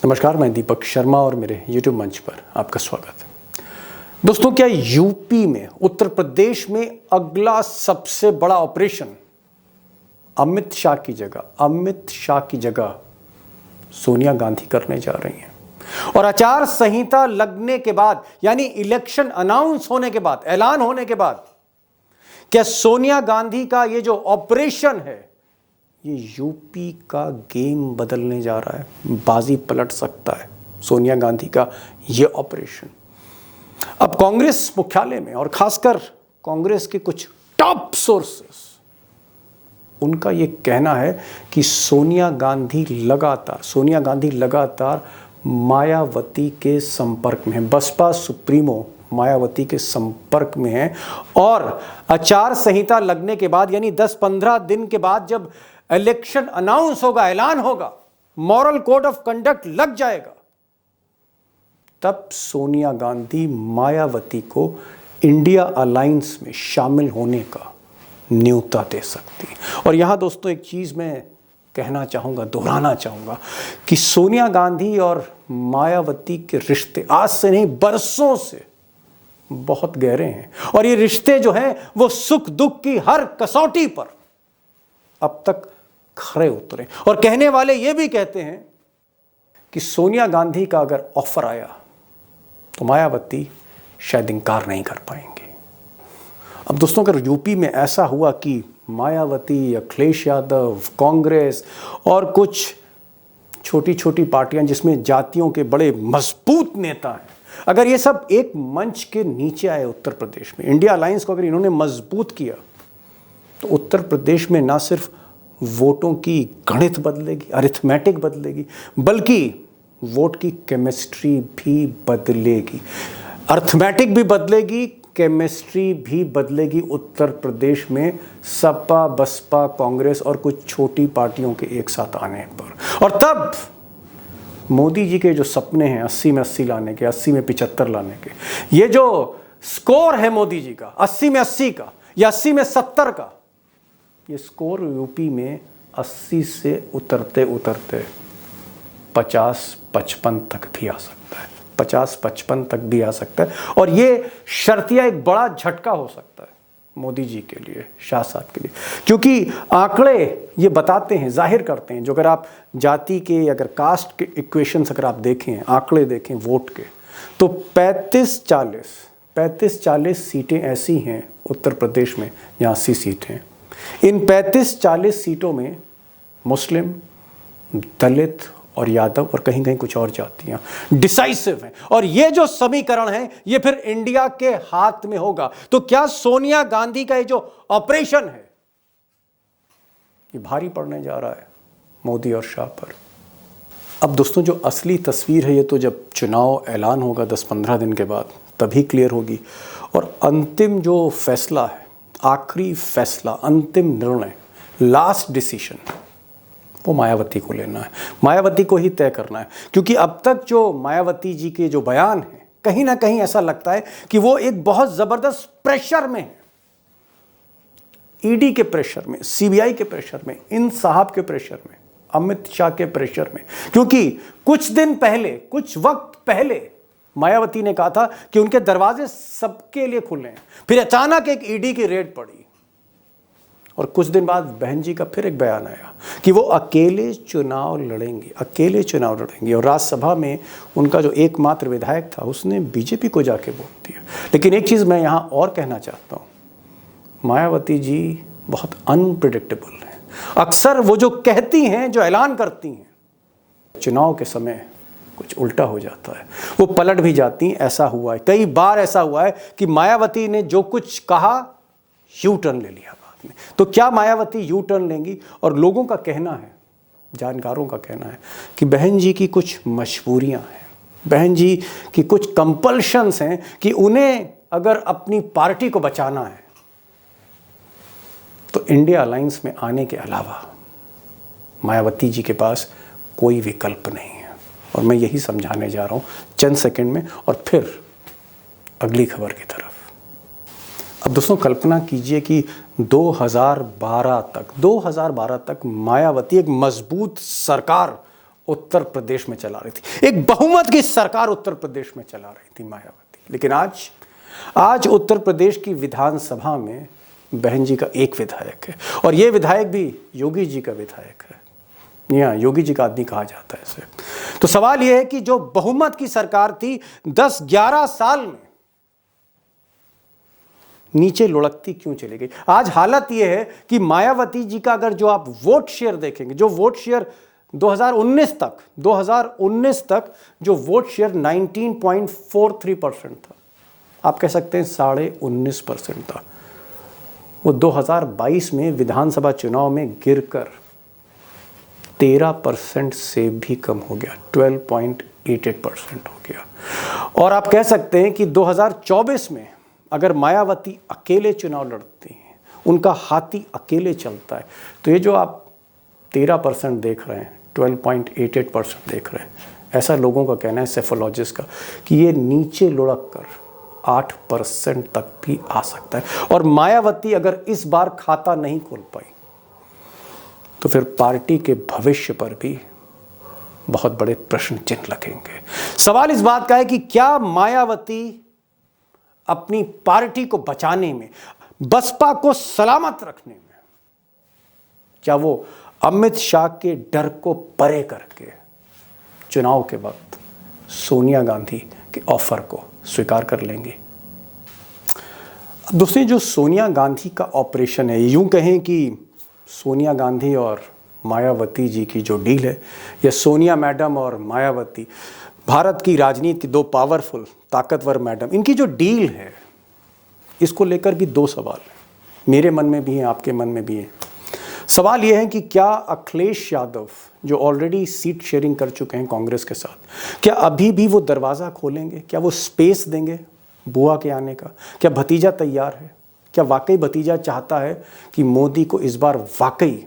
नमस्कार, मैं दीपक शर्मा और मेरे YouTube मंच पर आपका स्वागत है। दोस्तों, क्या यूपी में, उत्तर प्रदेश में अगला सबसे बड़ा ऑपरेशन अमित शाह की जगह सोनिया गांधी करने जा रही हैं? और आचार संहिता लगने के बाद, यानी इलेक्शन अनाउंस होने के बाद, ऐलान होने के बाद, क्या सोनिया गांधी का ये जो ऑपरेशन है ये यूपी का गेम बदलने जा रहा है? बाजी पलट सकता है सोनिया गांधी का ये ऑपरेशन। अब कांग्रेस मुख्यालय में और खासकर कांग्रेस के कुछ टॉप सोर्सेस, उनका ये कहना है कि सोनिया गांधी लगातार मायावती के संपर्क में है, बसपा सुप्रीमो मायावती के संपर्क में है। और आचार संहिता लगने के बाद, यानी 10-15 दिन के बाद जब इलेक्शन अनाउंस होगा, ऐलान होगा, मॉरल कोड ऑफ कंडक्ट लग जाएगा, तब सोनिया गांधी मायावती को इंडिया अलायंस में शामिल होने का न्योता दे सकती है। और यहां दोस्तों एक चीज मैं कहना चाहूंगा, दोहराना चाहूंगा कि सोनिया गांधी और मायावती के रिश्ते आज से नहीं, बरसों से बहुत गहरे हैं। और ये रिश्ते जो हैं वो सुख दुख की हर कसौटी पर अब तक खरे उतरे। और कहने वाले ये भी कहते हैं कि सोनिया गांधी का अगर ऑफर आया तो मायावती शायद इंकार नहीं कर पाएंगे। अब दोस्तों, अगर यूपी में ऐसा हुआ कि मायावती, अखिलेश यादव, कांग्रेस और कुछ छोटी छोटी पार्टियां जिसमें जातियों के बड़े मजबूत नेता हैं, अगर ये सब एक मंच के नीचे आए उत्तर प्रदेश में, इंडिया अलायंस को अगर इन्होंने मजबूत किया, तो उत्तर प्रदेश में ना सिर्फ वोटों की गणित बदलेगी, अरिथमेटिक बदलेगी, बल्कि वोट की केमिस्ट्री भी बदलेगी। अरिथमेटिक भी बदलेगी, केमिस्ट्री भी बदलेगी उत्तर प्रदेश में सपा, बसपा, कांग्रेस और कुछ छोटी पार्टियों के एक साथ आने पर। और तब मोदी जी के जो सपने हैं 80 में 80 लाने के, 80 में 75 लाने के, ये जो स्कोर है मोदी जी का 80 में 80 का या 80 में 70 का, ये स्कोर यूपी में 80 से उतरते उतरते 50-55 तक भी आ सकता है, 50-55 तक भी आ सकता है। और ये शर्तिया एक बड़ा झटका हो सकता है मोदी जी के लिए, शाह साहब के लिए, क्योंकि आंकड़े ये बताते हैं, जाहिर करते हैं, जो अगर आप जाति के, अगर कास्ट के इक्वेशंस अगर आप देखें, आंकड़े देखें वोट के, तो 35-40 सीटें ऐसी हैं उत्तर प्रदेश में जहाँ 80 सीटें हैं। इन 35-40 सीटों में मुस्लिम, दलित और यादव और कहीं कहीं कुछ और जातियां डिसाइसिव हैं। और ये जो समीकरण है ये फिर इंडिया के हाथ में होगा। तो क्या सोनिया गांधी का ये जो ऑपरेशन है ये भारी पड़ने जा रहा है मोदी और शाह पर? अब दोस्तों, जो असली तस्वीर है ये तो जब चुनाव ऐलान होगा 10-15 दिन के बाद तभी क्लियर होगी। और अंतिम जो फैसला है, आखिरी फैसला, अंतिम निर्णय, लास्ट डिसीजन, वो मायावती को लेना है, मायावती को ही तय करना है। क्योंकि अब तक जो मायावती जी के जो बयान हैं, कहीं ना कहीं ऐसा लगता है कि वो एक बहुत जबरदस्त प्रेशर में है, ईडी के प्रेशर में, सीबीआई के प्रेशर में, इन साहब के प्रेशर में, अमित शाह के प्रेशर में। क्योंकि कुछ दिन पहले, कुछ वक्त पहले मायावती ने कहा था कि उनके दरवाजे सबके लिए खुले हैं। फिर अचानक एक ईडी की रेड पड़ी और कुछ दिन बाद बहन जी का फिर एक बयान आया कि वो अकेले चुनाव लड़ेंगी। और राज्यसभा में उनका जो एकमात्र विधायक था उसने बीजेपी को जाके वोट दिया। लेकिन एक चीज़ मैं यहाँ और कहना चाहता हूँ, मायावती जी बहुत अनप्रिडिक्टेबल हैं। अक्सर वो जो कहती हैं, जो ऐलान करती हैं, चुनाव के समय कुछ उल्टा हो जाता है, वो पलट भी जाती हैं। ऐसा हुआ है, कई बार ऐसा हुआ है कि मायावती ने जो कुछ कहा यू टर्न ले लिया बाद में। तो क्या मायावती यू टर्न लेंगी? और लोगों का कहना है, जानकारों का कहना है कि बहन जी की कुछ मजबूरियां हैं, बहन जी की कुछ कंपल्शंस हैं कि उन्हें अगर अपनी पार्टी को बचाना है तो इंडिया अलायंस में आने के अलावा मायावती जी के पास कोई विकल्प नहीं है। और मैं यही समझाने जा रहा हूं चंद सेकंड में, और फिर अगली खबर की तरफ। अब दोस्तों, कल्पना कीजिए कि 2012 तक मायावती एक मजबूत सरकार उत्तर प्रदेश में चला रही थी, एक बहुमत की सरकार उत्तर प्रदेश में चला रही थी मायावती। लेकिन आज उत्तर प्रदेश की विधानसभा में बहन जी का एक विधायक है, और ये विधायक भी योगी जी का विधायक है। यहाँ योगी जी का आदमी कहा जाता है इसे। तो सवाल यह है कि जो बहुमत की सरकार थी 10-11 साल में नीचे लुढ़कती क्यों चली गई? आज हालत यह है कि मायावती जी का अगर जो आप वोट शेयर देखेंगे, जो वोट शेयर 2019 तक जो वोट शेयर 19.43% था, आप कह सकते हैं 19.5% था, वो 2022 में विधानसभा चुनाव में गिरकर 13% से भी कम हो गया, 12.88% हो गया। और आप कह सकते हैं कि 2024 में अगर मायावती अकेले चुनाव लड़ती हैं, उनका हाथी अकेले चलता है, तो ये जो आप 13% देख रहे हैं, 12.88% देख रहे हैं, ऐसा लोगों का कहना है, सेफोलॉजिस्ट का, कि ये नीचे लुढ़क कर 8% तक भी आ सकता है। और मायावती अगर इस बार खाता नहीं खोल पाई तो फिर पार्टी के भविष्य पर भी बहुत बड़े प्रश्न चिन्ह लगेंगे। सवाल इस बात का है कि क्या मायावती अपनी पार्टी को बचाने में, बसपा को सलामत रखने में, क्या वो अमित शाह के डर को परे करके चुनाव के वक्त सोनिया गांधी के ऑफर को स्वीकार कर लेंगे? दूसरी जो सोनिया गांधी का ऑपरेशन है, यूं कहें कि सोनिया गांधी और मायावती जी की जो डील है, या सोनिया मैडम और मायावती, भारत की राजनीति की दो पावरफुल ताकतवर मैडम, इनकी जो डील है, इसको लेकर भी दो सवाल हैं, मेरे मन में भी हैं, आपके मन में भी हैं। सवाल यह है कि क्या अखिलेश यादव, जो ऑलरेडी सीट शेयरिंग कर चुके हैं कांग्रेस के साथ, क्या अभी भी वो दरवाज़ा खोलेंगे? क्या वो स्पेस देंगे बुआ के आने का? क्या भतीजा तैयार है? क्या वाकई भतीजा चाहता है कि मोदी को इस बार वाकई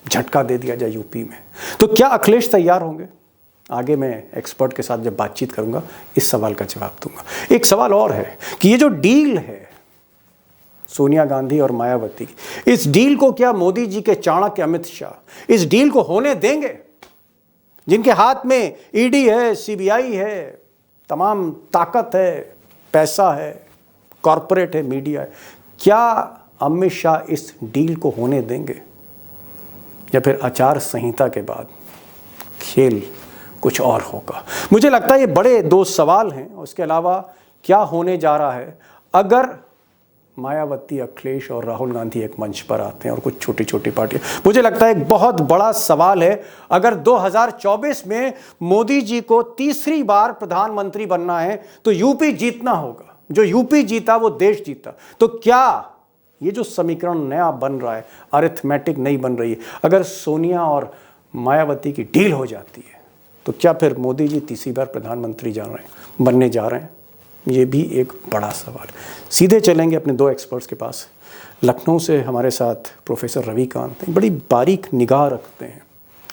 झटका दे दिया जाए यूपी में? तो क्या अखिलेश तैयार होंगे? आगे मैं एक्सपर्ट के साथ जब बातचीत करूंगा इस सवाल का जवाब दूंगा। एक सवाल और है कि ये जो डील है सोनिया गांधी और मायावती की, इस डील को क्या मोदी जी के चाणक्य अमित शाह इस डील को होने देंगे? जिनके हाथ में ईडी है, सीबीआई है, तमाम ताकत है, पैसा है, कॉरपोरेट है, मीडिया है, क्या अमित शाह इस डील को होने देंगे? या फिर आचार संहिता के बाद खेल कुछ और होगा? मुझे लगता है ये बड़े दो सवाल हैं। उसके अलावा क्या होने जा रहा है अगर मायावती, अखिलेश और राहुल गांधी एक मंच पर आते हैं और कुछ छोटी छोटी पार्टियां? मुझे लगता है एक बहुत बड़ा सवाल है, अगर 2024 में मोदी जी को तीसरी बार प्रधानमंत्री बनना है तो यूपी जीतना होगा। जो यूपी जीता वो देश जीता। तो क्या ये जो समीकरण नया बन रहा है, अरिथमेटिक नहीं बन रही है, अगर सोनिया और मायावती की डील हो जाती है तो क्या फिर मोदी जी तीसरी बार प्रधानमंत्री बनने जा रहे हैं? ये भी एक बड़ा सवाल है। सीधे चलेंगे अपने दो एक्सपर्ट्स के पास। लखनऊ से हमारे साथ प्रोफेसर रविकांत बड़ी बारीक निगाह रखते हैं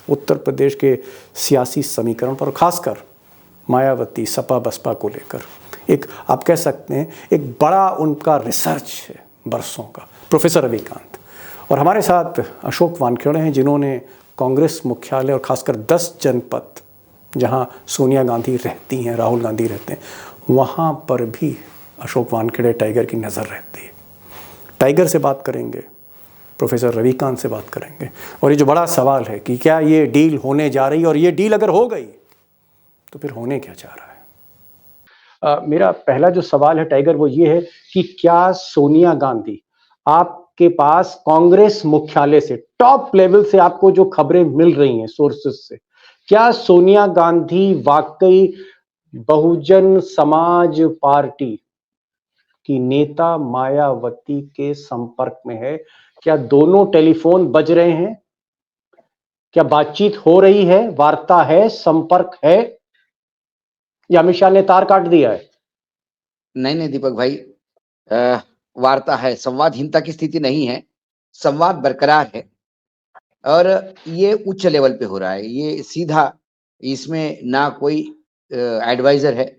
उत्तर प्रदेश के सियासी समीकरण पर, खासकर मायावती, सपा बसपा को लेकर। एक आप कह सकते हैं एक बड़ा उनका रिसर्च है बरसों का। प्रोफेसर रविकांत। और हमारे साथ अशोक वानखेड़े हैं, जिन्होंने कांग्रेस मुख्यालय और खासकर 10 जनपद जहां सोनिया गांधी रहती हैं, राहुल गांधी रहते हैं, वहाँ पर भी अशोक वानखेड़े टाइगर की नज़र रहती है। टाइगर से बात करेंगे, प्रोफेसर रविकांत से बात करेंगे, और ये जो बड़ा सवाल है कि क्या ये डील होने जा रही है, और ये डील अगर हो गई तो फिर होने क्या जा रहा है। मेरा पहला जो सवाल है टाइगर, वो ये है कि क्या सोनिया गांधी, आपके पास कांग्रेस मुख्यालय से, टॉप लेवल से आपको जो खबरें मिल रही हैं सोर्सेस से, क्या सोनिया गांधी वाकई बहुजन समाज पार्टी की नेता मायावती के संपर्क में है? क्या दोनों टेलीफोन बज रहे हैं? क्या बातचीत हो रही है, वार्ता है, संपर्क है, या अमित शाह ने तार काट दिया है? नहीं दीपक भाई, वार्ता है, संवादहीनता की स्थिति नहीं है, संवाद बरकरार है और ये उच्च लेवल पे हो रहा है। ये सीधा, इसमें ना कोई एडवाइजर है,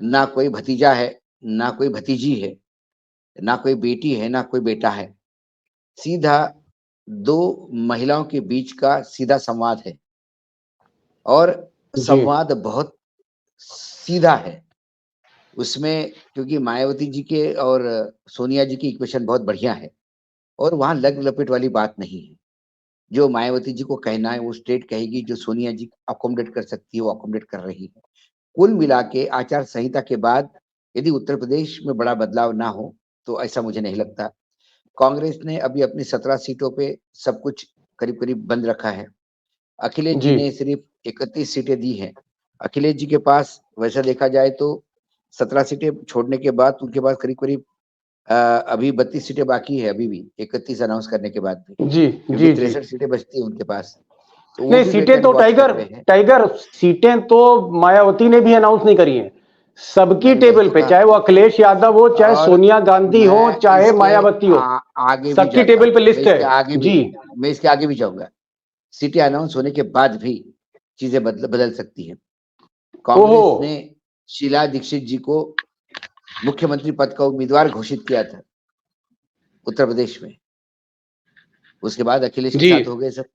ना कोई भतीजा है, ना कोई भतीजी है, ना कोई बेटी है, ना कोई बेटा है। सीधा दो महिलाओं के बीच का सीधा संवाद है। और जी संवाद बहुत सीधा है उसमें, क्योंकि मायावती जी के और सोनिया जी की इक्वेशन बहुत बढ़िया है और वहां लग लपेट वाली बात नहीं है। जो मायावती जी को कहना है वो स्ट्रेट कहेगी, जो सोनिया जी अकोमोडेट कर सकती है वो अकोमोडेट कर रही है। कुल मिला के आचार संहिता के बाद यदि उत्तर प्रदेश में बड़ा बदलाव ना हो तो ऐसा मुझे नहीं लगता। कांग्रेस ने अभी अपनी 17 सीटों पे सब कुछ करीब करीब बंद रखा है। अखिलेश जी जी ने सिर्फ 31 सीटें दी हैं। अखिलेश जी के पास वैसा देखा जाए तो 17 सीटें छोड़ने के बाद उनके पास करीब करीब अभी 32 सीटें बाकी है, अभी भी 31 अनाउंस करने के बाद भी, जी क्योंकि जी जी 63 सीटें बचती है उनके पास, तो वो नहीं, भी वेट सीटें एंड तो वॉच कर टाइगर रहे हैं। टाइगर सीटें तो मायावती ने भी अनाउंस नहीं करी हैं। सबकी मैंने वही टेबल तो पे, कहा चाहे वो अखिलेश यादव हो, चाहे और सोनिया गांधी हो, मैं चाहे इसके मायावती हो, आगे भी सबकी जाता टेबल हूँ, पे लिस्ट है। जी। मैं इसके आगे भी जाऊंगा। सीटें अनाउंस होने के बाद भी चीजें बदल सकती हैं। ओहो। कांग्रेस ने शीला दीक्षित जी को मुख्यमंत्री पद का उम्मीदवार घोषित किया था उत्तर प्रदेश में, उसके बाद अखिलेश के जी साथ हो गए सब।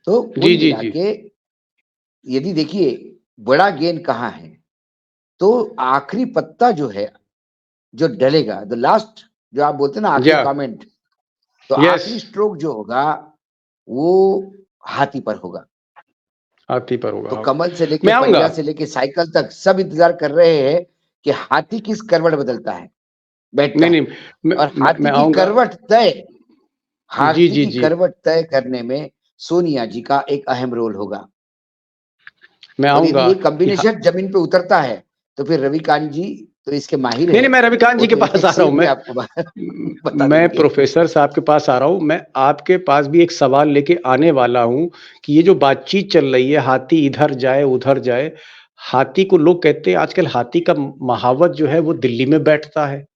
तो जी कुल जी मिला जी के यदि देखिए बड़ा गेन कहाँ है, तो आखिरी पत्ता जो है, जो डलेगा, द लास्ट, जो आप बोलते हैं ना आखिरी या कमेंट, तो यस, आखिरी स्ट्रोक जो होगा वो हाथी पर होगा। हाथी पर तो होगा। कमल से लेके मैं आऊंगा। पहिया से लेके साइकिल तक सब इंतजार कर रहे हैं कि हाथी किस करवट बदलता है, बैठता नहीं है। नहीं, मैं और मैं, मैं आऊंगा। जी हाथी जी की जी, करवट तय करने में सोनिया जी का एक अहम रोल होगा। मैं और यदि आऊंगा ये कि कॉम्बिनेशन जमीन पे उतरता है तो फिर रविकांत जी तो इसके माहिर नहीं है, नहीं, मैं रविकांत वो जी के तो एक पास एक आ रहा हूं। सेब में आपको बता मैं देंगे। प्रोफेसर साहब के पास आ रहा हूं। मैं आपके पास भी एक सवाल लेके आने वाला हूं कि ये जो बातचीत चल रही है, हाथी इधर जाए उधर जाए, हाथी को लोग कहते हैं आजकल, हाथी का महावत जो है वो दिल्ली में बैठता है।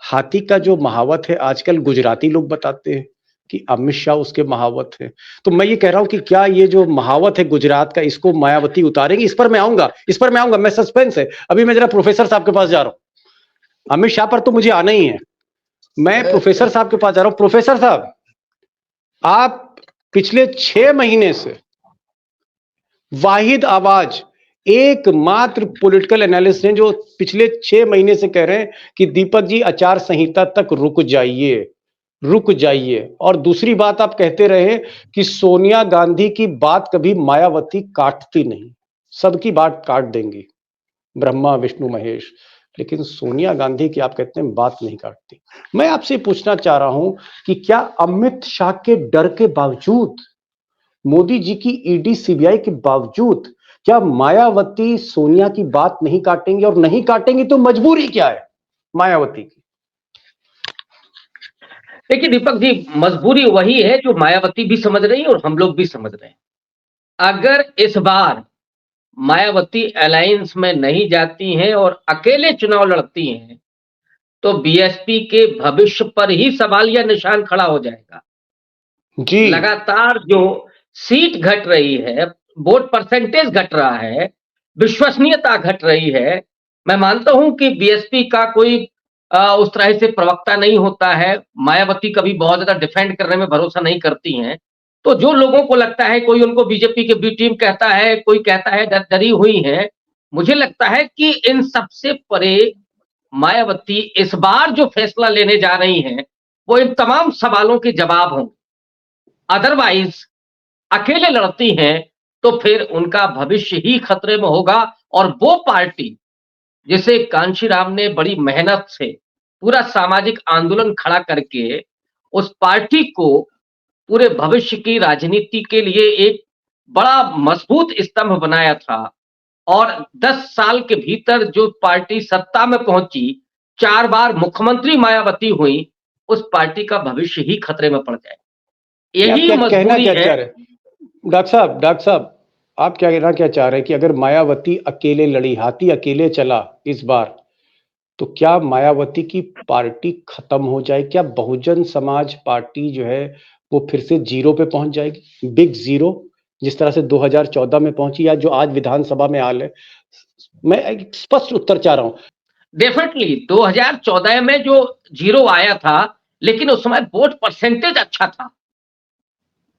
हाथी का जो महावत है आजकल गुजराती लोग बताते हैं कि अमित शाह उसके महावत है। तो मैं ये कह रहा हूं कि क्या ये जो महावत है गुजरात का, इसको मायावती उतारेंगे? इस पर मैं आऊंगा, इस पर मैं आऊंगा। मैं सस्पेंस है। अभी मैं जरा प्रोफेसर साहब के पास जा रहा हूं। अमित शाह पर तो मुझे आना ही है। मैं प्रोफेसर साहब के पास जा रहा हूं। प्रोफेसर साहब, आप पिछले 6 महीने से वाहिद आवाज, एकमात्र पॉलिटिकल एनालिस्ट हैं जो पिछले 6 महीने से कह रहे हैं कि दीपक जी आचार संहिता तक रुक जाइए, रुक जाइए। और दूसरी बात आप कहते रहे कि सोनिया गांधी की बात कभी मायावती काटती नहीं, सबकी बात काट देंगी, ब्रह्मा विष्णु महेश, लेकिन सोनिया गांधी की आप कहते हैं बात नहीं काटती। मैं आपसे पूछना चाह रहा हूं कि क्या अमित शाह के डर के बावजूद, मोदी जी की ईडी सीबीआई के बावजूद, क्या मायावती सोनिया की बात नहीं काटेंगी? और नहीं काटेंगी तो मजबूरी क्या है मायावती की? देखिए दीपक जी, मजबूरी वही है जो मायावती भी समझ रही है और हम लोग भी समझ रहे हैं। अगर इस बार मायावती अलायंस में नहीं जाती हैं और अकेले चुनाव लड़ती हैं तो बीएसपी के भविष्य पर ही सवाल या निशान खड़ा हो जाएगा। जी लगातार जो सीट घट रही है, वोट परसेंटेज घट रहा है, विश्वसनीयता घट रही है। मैं मानता हूं कि बीएसपी का कोई उस तरह से प्रवक्ता नहीं होता है। मायावती कभी बहुत ज्यादा डिफेंड करने में भरोसा नहीं करती हैं। तो जो लोगों को लगता है, कोई उनको बीजेपी के बी टीम कहता है, कोई कहता है डरी हुई है, मुझे लगता है कि इन सबसे परे मायावती इस बार जो फैसला लेने जा रही हैं वो इन तमाम सवालों के जवाब होंगे। अदरवाइज अकेले लड़ती हैं तो फिर उनका भविष्य ही खतरे में होगा। और वो पार्टी जिसे कांशीराम ने बड़ी मेहनत से पूरा सामाजिक आंदोलन खड़ा करके उस पार्टी को पूरे भविष्य की राजनीति के लिए एक बड़ा मजबूत स्तंभ बनाया था, और 10 साल के भीतर जो पार्टी सत्ता में पहुंची, 4 बार मुख्यमंत्री मायावती हुई, उस पार्टी का भविष्य ही खतरे में पड़ जाए। नहीं, आप यही क्या कहना मजबूरी क्या है। चाह रहे हैं डॉक्टर साहब, आप क्या कहना क्या चाह रहे हैं कि अगर मायावती अकेले लड़ी, हाथी अकेले चला इस बार, तो क्या मायावती की पार्टी खत्म हो जाए? क्या बहुजन समाज पार्टी जो है वो फिर से जीरो पे पहुंच जाएगी, बिग जीरो, जिस तरह से 2014 में पहुंची, या जो आज विधानसभा में हाल है? मैं एक स्पष्ट उत्तर चाह रहा हूं। डेफिनेटली 2014 में जो जीरो आया था, लेकिन उस समय वोट परसेंटेज अच्छा था।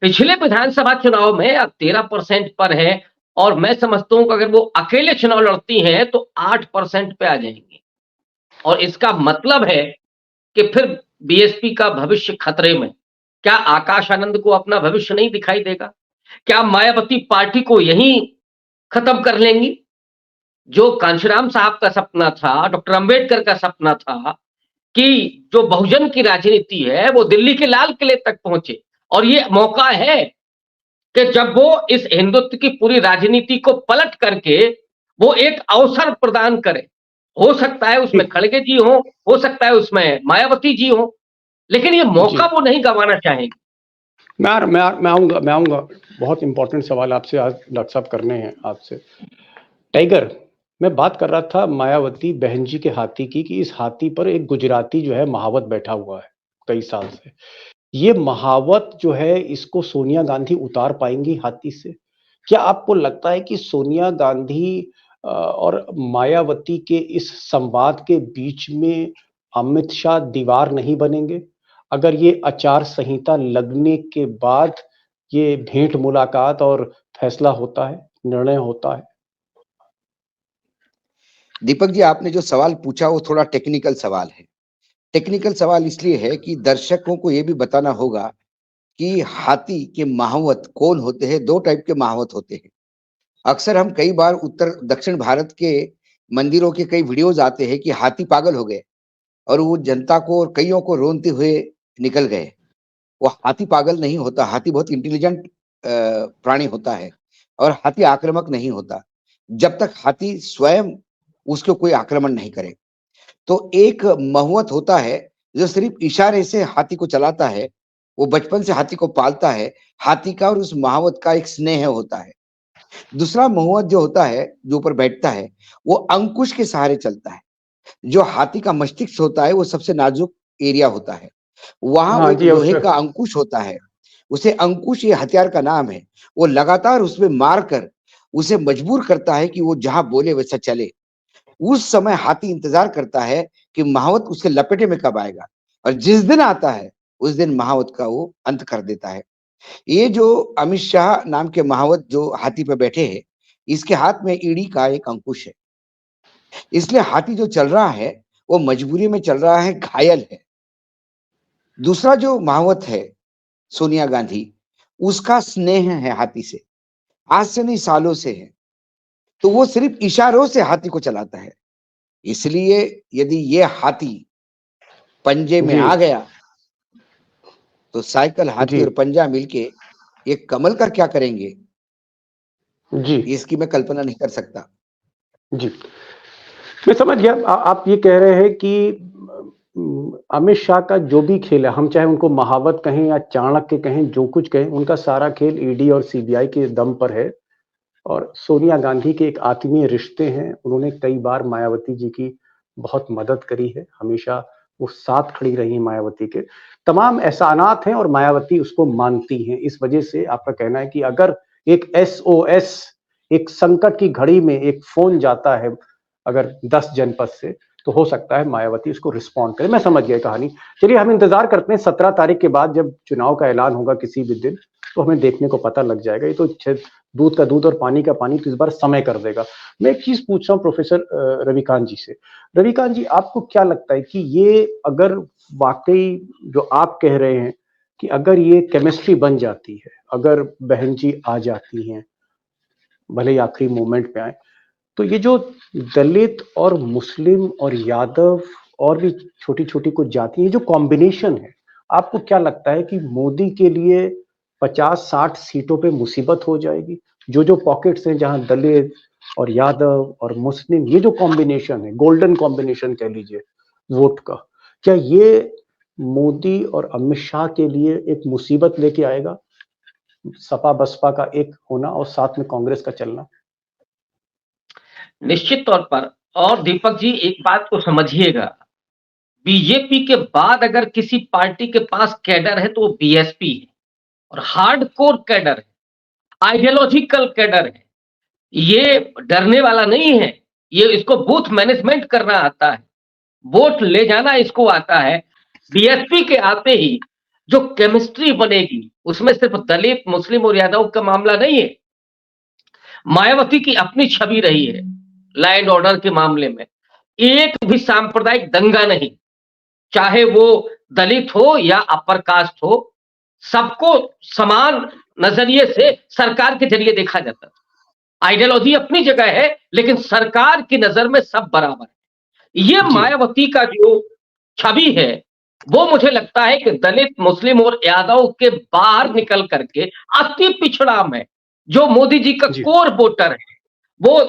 पिछले विधानसभा चुनाव में अब 13% पर है, और मैं समझता हूं कि अगर वो अकेले चुनाव लड़ती हैं तो 8% पे आ जाएंगी, और इसका मतलब है कि फिर बीएसपी का भविष्य खतरे में। क्या आकाश आनंद को अपना भविष्य नहीं दिखाई देगा? क्या मायावती पार्टी को यहीं खत्म कर लेंगी? जो कांशीराम साहब का सपना था, डॉक्टर अंबेडकर का सपना था कि जो बहुजन की राजनीति है वो दिल्ली के लाल किले तक पहुंचे, और ये मौका है कि जब वो इस हिंदुत्व की पूरी राजनीति को पलट करके वो एक अवसर प्रदान करे। हो सकता है उसमें खड़गे जी हो सकता है उसमें मायावती जी हो, लेकिन ये मौका वो नहीं गंवाना चाहेंगे। मैं आऊंगा। बहुत इंपॉर्टेंट सवाल आपसे आज डॉक्टर साहब करने हैं आपसे। टाइगर, मैं बात कर रहा था मायावती बहन जी के हाथी की, कि इस हाथी पर एक गुजराती जो है महावत बैठा हुआ है कई साल से। ये महावत जो है इसको सोनिया गांधी उतार पाएंगी हाथी से? क्या आपको लगता है कि सोनिया गांधी और मायावती के इस संवाद के बीच में अमित शाह दीवार नहीं बनेंगे? अगर ये आचार संहिता लगने के बाद ये भेंट मुलाकात और फैसला होता है, निर्णय होता है? दीपक जी, आपने जो सवाल पूछा वो थोड़ा टेक्निकल सवाल है। टेक्निकल सवाल इसलिए है कि दर्शकों को ये भी बताना होगा कि हाथी के महावत कौन होते हैं। दो टाइप के महावत होते हैं। अक्सर हम कई बार उत्तर दक्षिण भारत के मंदिरों के कई वीडियोज आते हैं कि हाथी पागल हो गए और वो जनता को और कईयों को रोनते हुए निकल गए। वो हाथी पागल नहीं होता। हाथी बहुत इंटेलिजेंट प्राणी होता है और हाथी आक्रामक नहीं होता जब तक हाथी स्वयं उसको कोई आक्रमण नहीं करे। तो एक महुवत होता है जो सिर्फ इशारे से हाथी को चलाता है। वो बचपन से हाथी को पालता है। हाथी का और उस महावत का एक स्नेह होता है। दूसरा महुवत जो होता है, जो ऊपर बैठता है, वो अंकुश के सहारे चलता है। जो हाथी का मस्तिष्क होता है वो सबसे नाजुक एरिया होता है। वहां हाँ एक जी, लोहे का अंकुश होता है। उसे अंकुश ये हथियार का नाम है। वो लगातार उसमें मार कर उसे मजबूर करता है कि वो जहां बोले वैसा चले। उस समय हाथी इंतजार करता है कि महावत उसके लपेटे में कब आएगा, और जिस दिन आता है उस दिन महावत का वो अंत कर देता है। ये जो अमित शाह नाम के महावत जो हाथी पे बैठे हैं, इसके हाथ में ईडी का एक अंकुश है। इसलिए हाथी जो चल रहा है वो मजबूरी में चल रहा है, घायल है। दूसरा जो महावत है सोनिया गांधी, उसका स्नेह है हाथी से। आज से नहीं, सालों से है। तो वो सिर्फ इशारों से हाथी को चलाता है। इसलिए यदि ये हाथी पंजे में जी आ गया तो साइकिल, हाथी जी और पंजा मिलके एक कमल का क्या करेंगे, जी इसकी मैं कल्पना नहीं कर सकता। जी, मैं समझ गया। आप ये कह रहे हैं कि अमित शाह का जो भी खेल है, हम चाहे उनको महावत कहें या चाणक्य कहें, जो कुछ कहें, उनका सारा खेल ईडी और सीबीआई के दम पर है। और सोनिया गांधी के एक आत्मीय रिश्ते हैं। उन्होंने कई बार मायावती जी की बहुत मदद करी है। हमेशा वो साथ खड़ी रही हैं मायावती के। तमाम एहसानात हैं और मायावती उसको मानती हैं। इस वजह से आपका कहना है कि अगर एक एसओएस, एक संकट की घड़ी में एक फोन जाता है अगर 10 जनपद से, तो हो सकता है मायावती उसको रिस्पॉन्ड करे। मैं समझ गया कहानी। चलिए, हम इंतजार करते हैं 17 तारीख के बाद जब चुनाव का ऐलान होगा किसी भी दिन, तो हमें देखने को पता लग जाएगा। ये तो दूध का दूध और पानी का पानी, तो इस बार समय कर देगा। मैं एक चीज पूछ रहा हूँ प्रोफेसर रविकांत जी से। रविकांत जी, आपको क्या लगता है कि ये अगर वाकई जो आप कह रहे हैं कि अगर ये केमिस्ट्री बन जाती है, अगर बहन जी आ जाती हैं, भले ही आखिरी मोमेंट पे आए, तो ये जो दलित और मुस्लिम और यादव और भी छोटी छोटी कुछ जाति, ये जो कॉम्बिनेशन है, आपको क्या लगता है कि मोदी के लिए 50-60 सीटों पे मुसीबत हो जाएगी? जो पॉकेट्स हैं जहां दलित और यादव और मुस्लिम, ये जो कॉम्बिनेशन है, गोल्डन कॉम्बिनेशन कह लीजिए वोट का, क्या ये मोदी और अमित शाह के लिए एक मुसीबत लेके आएगा? सपा बसपा का एक होना और साथ में कांग्रेस का चलना। निश्चित तौर पर। और दीपक जी, एक बात को समझिएगा, बीजेपी के बाद अगर किसी पार्टी के पास कैडर है तो वो बीएसपी है, और हार्डकोर कैडर है, आइडियोलॉजिकल कैडर है। ये डरने वाला नहीं है। ये इसको बूथ मैनेजमेंट करना आता है, वोट ले जाना इसको आता है। बीएसपी के आते ही जो केमिस्ट्री बनेगी उसमें सिर्फ दलित, मुस्लिम और यादव का मामला नहीं है। मायावती की अपनी छवि रही है लॉ एंड ऑर्डर के मामले में। एक भी सांप्रदायिक दंगा नहीं, चाहे वो दलित हो या अपर कास्ट हो, सबको समान नजरिए से सरकार के जरिए देखा जाता था। आइडियोलॉजी अपनी जगह है, लेकिन सरकार की नजर में सब बराबर है। ये जी मायावती का जो छवि है, वो मुझे लगता है कि दलित, मुस्लिम और यादव के बाहर निकल करके अति पिछड़ा में जो मोदी जी का जी कोर वोटर है, वो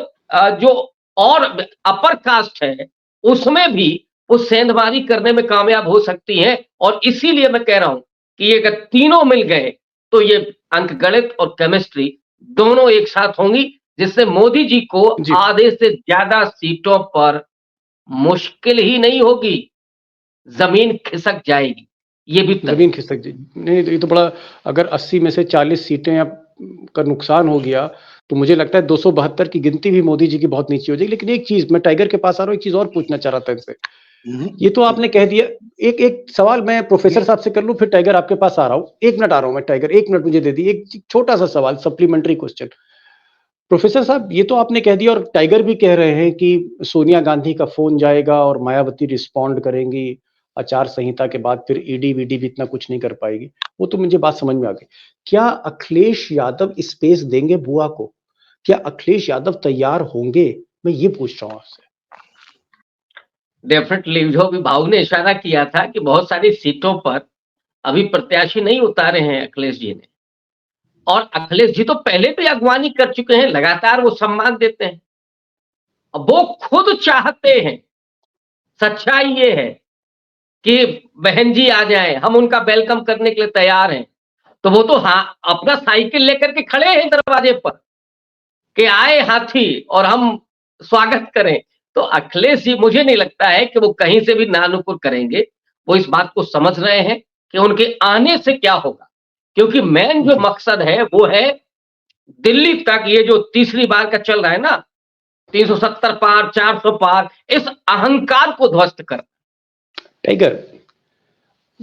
जो और अपर कास्ट है, उसमें भी वो सेंधमारी करने में कामयाब हो सकती है। और इसीलिए मैं कह रहा हूं कि ये अगर तीनों मिल गए तो ये अंकगणित और केमिस्ट्री दोनों एक साथ होंगी, जिससे मोदी जी को जी आधे से ज्यादा सीटों पर मुश्किल ही नहीं होगी, जमीन खिसक जाएगी। ये भी तय जमीन खिसक जी नहीं, ये तो बड़ा, अगर 80 में से 40 सीटें का नुकसान हो गया तो मुझे लगता है 272 की गिनती भी मोदी जी की बहुत नीचे हो जाएगी। लेकिन एक चीज, मैं टाइगर के पास आ रहा हूँ, एक चीज और पूछना चाह रहा था इनसे। ये तो आपने कह दिया, एक एक सवाल मैं प्रोफेसर साहब से कर लूं, फिर टाइगर आपके पास आ रहा हूं। 1 मिनट आ रहा हूं मैं, टाइगर 1 मिनट मुझे दे दी। एक छोटा सा सवाल, सप्लीमेंट्री क्वेश्चन। प्रोफेसर साहब, ये तो आपने कह दिया और टाइगर भी कह रहे हैं कि सोनिया गांधी का फोन जाएगा और मायावती रिस्पॉन्ड करेंगी, आचार संहिता के बाद फिर ईडी वीडी भी इतना कुछ नहीं कर पाएगी। वो तो मुझे बात समझ में आ गई। क्या अखिलेश यादव स्पेस देंगे बुआ को? क्या अखिलेश यादव तैयार होंगे? मैं ये पूछ रहा हूं आपसे। डेफिनेटली जो अभी भाऊ ने इशारा किया था कि बहुत सारी सीटों पर अभी प्रत्याशी नहीं उतारे हैं अखिलेश जी ने, और अखिलेश जी तो पहले भी अगवानी कर चुके हैं, लगातार वो सम्मान देते हैं। अब वो खुद चाहते हैं, सच्चाई ये है कि बहन जी आ जाएं, हम उनका वेलकम करने के लिए तैयार हैं। तो वो तो हाँ अपना साइकिल लेकर के खड़े हैं दरवाजे पर कि आए हाथी और हम स्वागत करें। तो अखिलेश जी, मुझे नहीं लगता है कि वो कहीं से भी नानुकुर करेंगे। वो इस बात को समझ रहे हैं कि उनके आने से क्या होगा, क्योंकि मेन जो जी मकसद है वो है दिल्ली तक ये जो तीसरी बार का चल रहा है ना, 370 पार, 400 पार, इस अहंकार को ध्वस्त कर। टाइगर,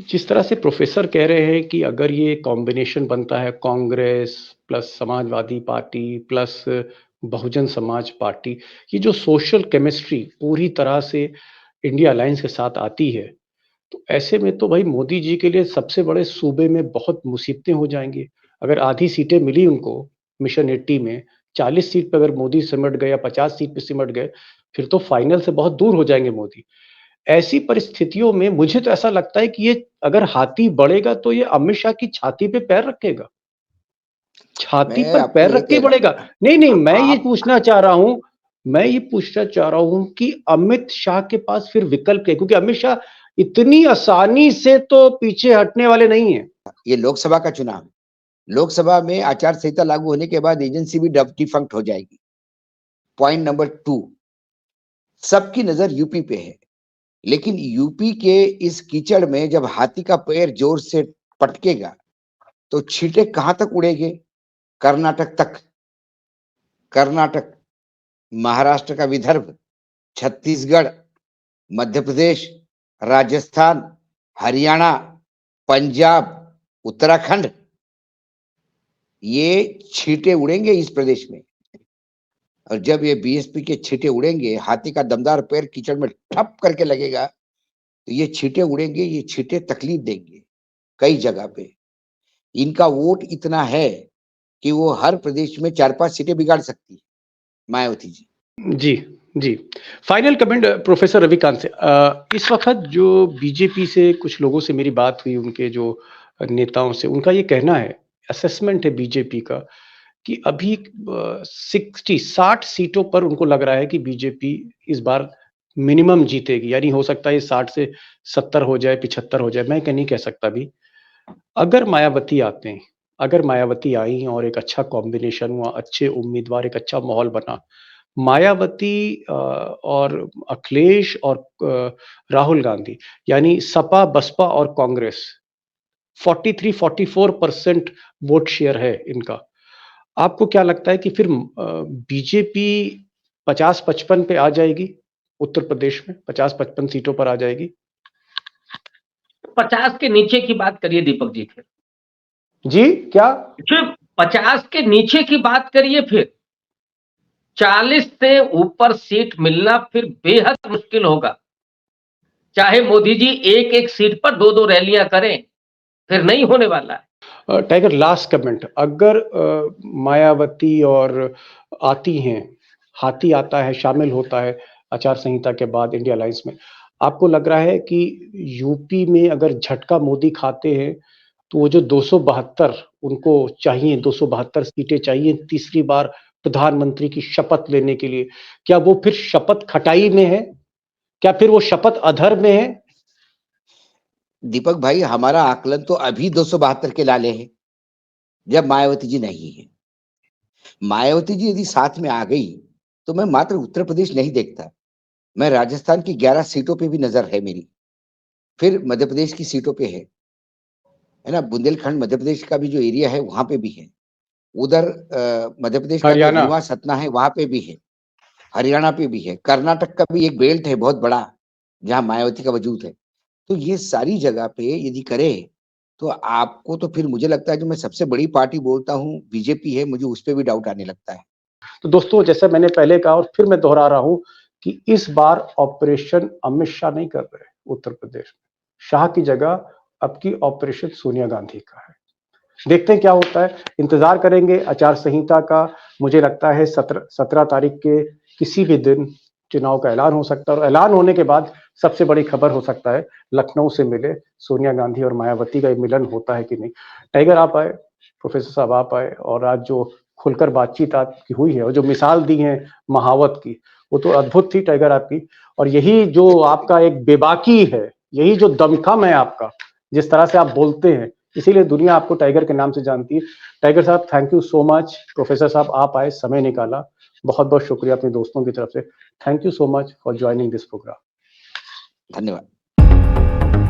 जिस तरह से प्रोफेसर कह रहे हैं कि अगर ये कॉम्बिनेशन बनता है, कांग्रेस प्लस समाजवादी पार्टी प्लस बहुजन समाज पार्टी, ये जो सोशल केमिस्ट्री पूरी तरह से इंडिया अलायंस के साथ आती है, तो ऐसे में तो भाई मोदी जी के लिए सबसे बड़े सूबे में बहुत मुसीबतें हो जाएंगी। अगर आधी सीटें मिली उनको मिशन 80 में, 40 सीट पे अगर मोदी सिमट गए या 50 सीट पे सिमट गए, फिर तो फाइनल से बहुत दूर हो जाएंगे मोदी। ऐसी परिस्थितियों में मुझे तो ऐसा लगता है कि ये अगर हाथी बढ़ेगा तो ये अमित शाह की छाती पे पैर रखेगा, छाती मैं पर आपको पैर ये रख के कह रहा बढ़ेगा। हूँ, नहीं नहीं, मैं ये आप पूछना चाह रहा हूं, मैं ये पूछना चाह रहा हूं कि अमित शाह के पास फिर विकल्प क्या है? क्योंकि अमित शाह इतनी आसानी से तो पीछे हटने वाले नहीं है। ये लोकसभा का चुनाव है। लोकसभा में आचार संहिता लागू होने के बाद एजेंसी भी डिफंक्ट हो जाएगी। पॉइंट नंबर 2, सबकी नजर यूपी पे है, लेकिन यूपी के इस कीचड़ में जब हाथी का पैर जोर से पटकेगा तो छींटे कहां तक उड़ेंगे? कर्नाटक तक। कर्नाटक, महाराष्ट्र का विदर्भ, छत्तीसगढ़, मध्य प्रदेश, राजस्थान, हरियाणा, पंजाब, उत्तराखंड, ये छींटे उड़ेंगे इस प्रदेश में। और जब ये बीएसपी के छींटे उड़ेंगे, हाथी का दमदार पैर कीचड़ में ठप करके लगेगा, तो ये छींटे उड़ेंगे, ये छींटे तकलीफ देंगे कई जगह पे। इनका वोट इतना है कि वो हर प्रदेश में 4-5 सीटें बिगाड़ सकती है मायावती जी। जी जी। फाइनल कमेंट प्रोफेसर रविकांत से। इस वक्त जो बीजेपी से कुछ लोगों से मेरी बात हुई, उनके जो नेताओं से, उनका ये कहना है, असेसमेंट है बीजेपी का, कि अभी 60 सीटों पर उनको लग रहा है कि बीजेपी इस बार मिनिमम जीतेगी। यानी हो सकता है ये 60 से 70 हो जाए, 75 हो जाए, मैं नहीं कह सकता अभी। अगर मायावती आते हैं, अगर मायावती आई और एक अच्छा कॉम्बिनेशन हुआ, अच्छे उम्मीदवार, एक अच्छा माहौल बना, मायावती और अखिलेश और राहुल गांधी, यानी सपा बसपा और कांग्रेस, 43-44% वोट शेयर है इनका। आपको क्या लगता है कि फिर बीजेपी 50-55 पे आ जाएगी? उत्तर प्रदेश में 50-55 सीटों पर आ जाएगी? 50 के नीचे की बात करिए दीपक जी, फिर जी क्या? 50 के नीचे की बात करिए फिर। 40 से ऊपर सीट मिलना फिर बेहद मुश्किल होगा। चाहे मोदी जी एक एक सीट पर दो दो रैलियां करें, फिर नहीं होने वाला है। टाइगर, लास्ट कमेंट, अगर मायावती और आती हैं, हाथी आता है, शामिल होता है आचार संहिता के बाद इंडिया अलायंस में, आपको लग रहा है कि यूपी में अगर झटका मोदी खाते हैं तो वो जो 272 उनको चाहिए, 272 सीटें चाहिए तीसरी बार प्रधानमंत्री की शपथ लेने के लिए, क्या वो फिर शपथ खटाई में है? क्या फिर वो शपथ अधर में है? दीपक भाई, हमारा आकलन तो अभी 272 के लाले हैं, जब मायावती जी नहीं है। मायावती जी यदि साथ में आ गई तो मैं मात्र उत्तर प्रदेश नहीं देखता, मैं राजस्थान की 11 सीटों पे भी नजर है मेरी, फिर मध्य प्रदेश की सीटों पे है ना, बुंदेलखंड मध्य प्रदेश का भी जो एरिया है वहां पे भी है, उधर मध्य प्रदेश का जो हरियाणा। रीवा सतना है वहां पे भी है, हरियाणा पे भी है, कर्नाटक का भी एक बेल्ट है बहुत बड़ा जहां मायावती का वजूद है। तो ये सारी जगह पे यदि करे तो आपको, तो फिर मुझे लगता है जो मैं सबसे बड़ी पार्टी बोलता हूँ बीजेपी है, मुझे उस पर भी डाउट आने लगता है। तो दोस्तों, जैसे मैंने पहले कहा और फिर मैं दोहरा रहा हूं कि इस बार ऑपरेशन अमित शाह नहीं कर रहे उत्तर प्रदेश में, शाह की जगह अब की ऑपरेशन सोनिया गांधी का है। देखते हैं क्या होता है, इंतजार करेंगे आचार संहिता का। मुझे लगता है 17 तारीख के किसी भी दिन चुनाव का ऐलान हो सकता है, और ऐलान होने के बाद सबसे बड़ी खबर हो सकता है लखनऊ से मिले सोनिया गांधी और मायावती का मिलन होता है कि नहीं। टाइगर आप आए, प्रोफेसर साहब आप आए, और आज जो खुलकर बातचीत आपकी हुई है और जो मिसाल दी है महावत की, वो तो अद्भुत थी टाइगर आपकी। और यही जो आपका एक बेबाकी है, यही जो दमखम है आपका, जिस तरह से आप बोलते हैं, इसीलिए दुनिया आपको टाइगर के नाम से जानती है। टाइगर साहब, thank you so much. Professor साहब आप आए, समय निकाला, बहुत बहुत शुक्रिया अपने दोस्तों की तरफ से। Thank you so much for joining this program. धन्यवाद।